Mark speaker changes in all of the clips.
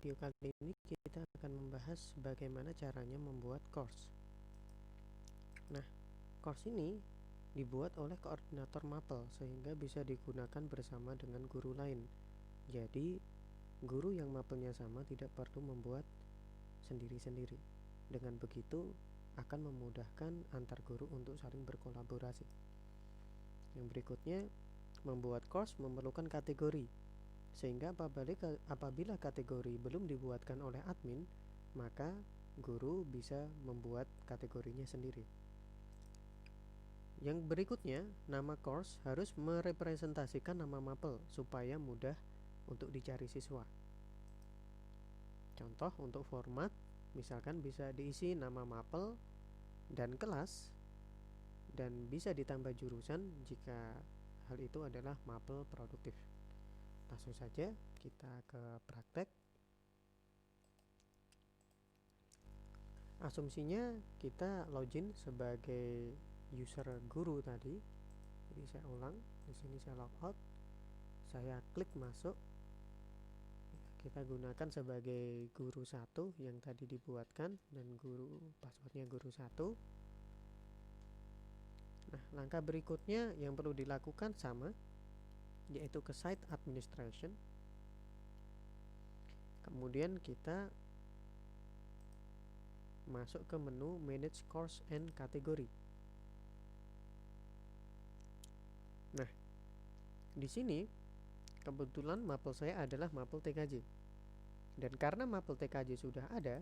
Speaker 1: video kali ini kita akan membahas bagaimana caranya membuat course. Nah, course ini dibuat oleh koordinator mapel sehingga bisa digunakan bersama dengan guru lain. Jadi, guru yang mapelnya sama tidak perlu membuat sendiri-sendiri. Dengan begitu akan memudahkan antar guru untuk saling berkolaborasi. Yang berikutnya, membuat course memerlukan kategori. Sehingga apabila kategori belum dibuatkan oleh admin, maka guru bisa membuat kategorinya sendiri. Yang berikutnya, nama course harus merepresentasikan nama mapel supaya mudah untuk dicari siswa. Contoh untuk format, misalkan bisa diisi nama mapel dan kelas, dan bisa ditambah jurusan jika hal itu adalah mapel produktif. Langsung saja kita ke praktek. Asumsinya kita login sebagai user guru tadi. Jadi saya ulang, di sini saya logout. Saya klik masuk. Kita gunakan sebagai guru 1 yang tadi dibuatkan dan passwordnya guru 1. Nah, langkah berikutnya yang perlu dilakukan sama, yaitu ke site administration. Kemudian kita masuk ke menu manage course and category. Nah, di sini kebetulan mapel saya adalah mapel TKJ. Dan karena mapel TKJ sudah ada,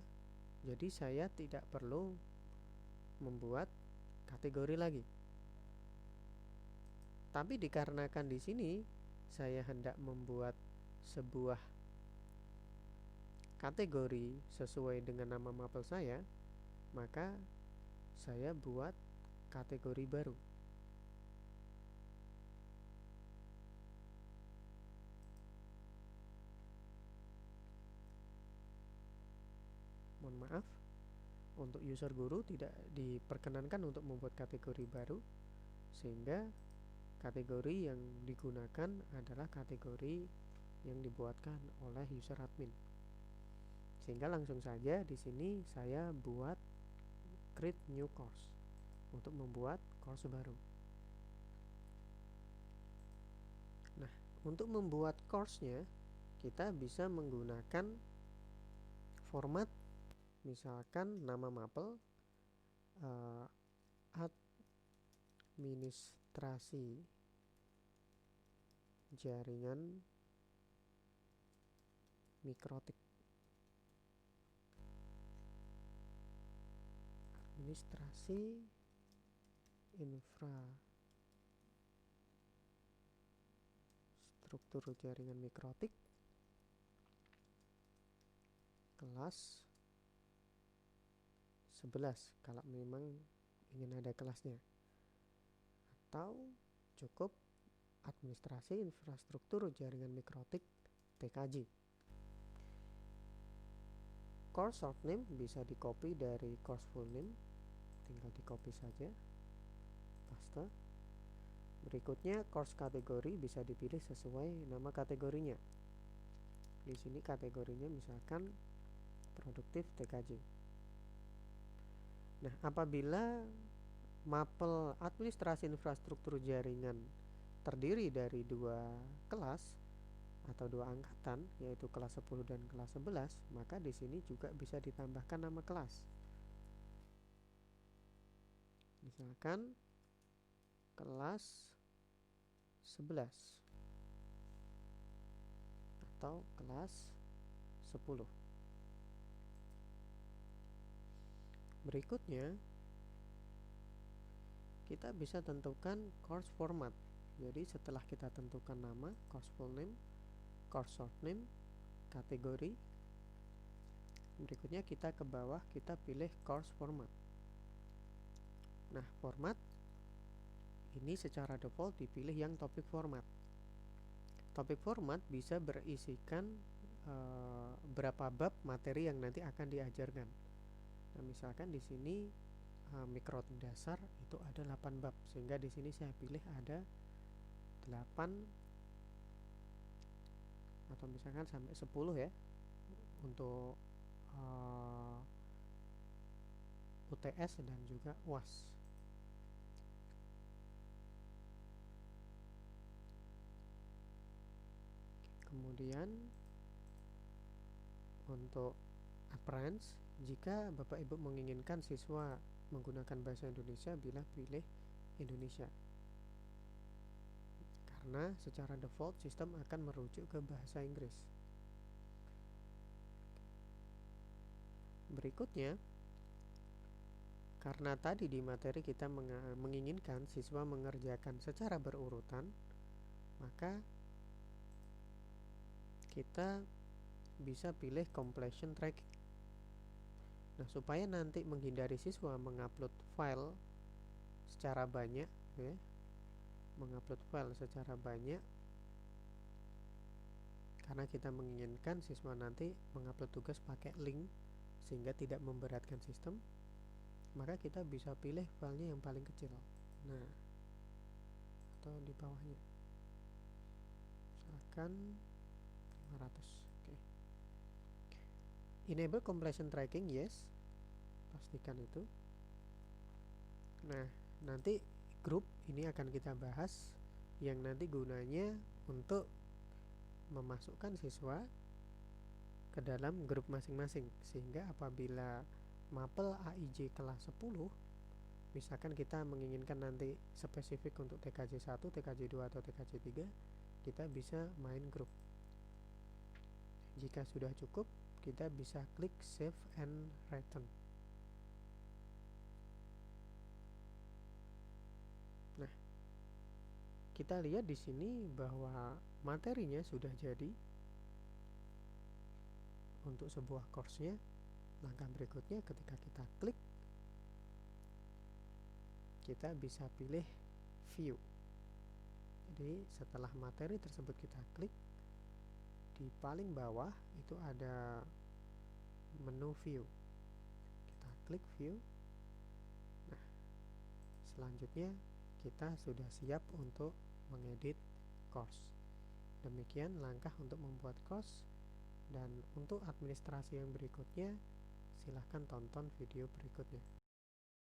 Speaker 1: jadi saya tidak perlu membuat kategori lagi. Tapi dikarenakan di sini saya hendak membuat sebuah kategori sesuai dengan nama mapel saya, maka saya buat kategori baru. Mohon maaf, untuk user guru tidak diperkenankan untuk membuat kategori baru, sehingga kategori yang digunakan adalah kategori yang dibuatkan oleh user admin. Sehingga langsung saja di sini saya buat create new course untuk membuat course baru. Nah, untuk membuat course-nya kita bisa menggunakan format, misalkan nama mapel administrasi jaringan mikrotik. Administrasi infrastruktur jaringan mikrotik kelas 11 kalau memang ingin ada kelasnya, atau cukup administrasi infrastruktur jaringan mikrotik TKJ. Course short name bisa di copy dari course full name, tinggal di copy saja, paste. Berikutnya course kategori bisa dipilih sesuai nama kategorinya. Di sini kategorinya misalkan produktif TKJ. Nah, apabila mapel administrasi infrastruktur jaringan terdiri dari 2 kelas atau 2 angkatan, yaitu kelas 10 dan kelas 11, maka di sini juga bisa ditambahkan nama kelas. Misalkan kelas 11 atau kelas 10. Berikutnya kita bisa tentukan course format. Jadi setelah kita tentukan nama, course full name, course short name, kategori, berikutnya kita ke bawah, kita pilih course format. Nah, format ini secara default dipilih yang topik format. Topik format bisa berisikan berapa bab materi yang nanti akan diajarkan. Nah, misalkan di sini mikrotik dasar itu ada 8 bab, sehingga di sini saya pilih ada 8 atau misalkan sampai 10 ya, untuk UTS dan juga UAS. Kemudian untuk appearance, jika Bapak Ibu menginginkan siswa menggunakan bahasa Indonesia, pilih Indonesia, karena secara default sistem akan merujuk ke bahasa Inggris. Berikutnya, karena tadi di materi kita menginginkan siswa mengerjakan secara berurutan, maka kita bisa pilih completion tracking. Nah, supaya nanti menghindari siswa mengupload file secara banyak, karena kita menginginkan siswa nanti mengupload tugas pakai link sehingga tidak memberatkan sistem, maka kita bisa pilih filenya yang paling kecil, nah, atau di bawahnya, misalkan 500. Enable completion tracking, yes, pastikan itu. Nah, nanti grup ini akan kita bahas, yang nanti gunanya untuk memasukkan siswa ke dalam grup masing-masing, sehingga apabila mapel AIJ kelas 10, misalkan kita menginginkan nanti spesifik untuk TKJ 1, TKJ 2 atau TKJ 3, kita bisa main grup. Jika sudah cukup, kita bisa klik save and return. Nah, kita lihat di sini bahwa materinya sudah jadi untuk sebuah course-nya. Langkah berikutnya, ketika kita klik, kita bisa pilih view. Jadi setelah materi tersebut kita klik, di paling bawah itu ada menu view. Kita klik view. Nah, selanjutnya kita sudah siap untuk mengedit course. Demikian langkah untuk membuat course, dan untuk administrasi yang berikutnya silahkan tonton video berikutnya.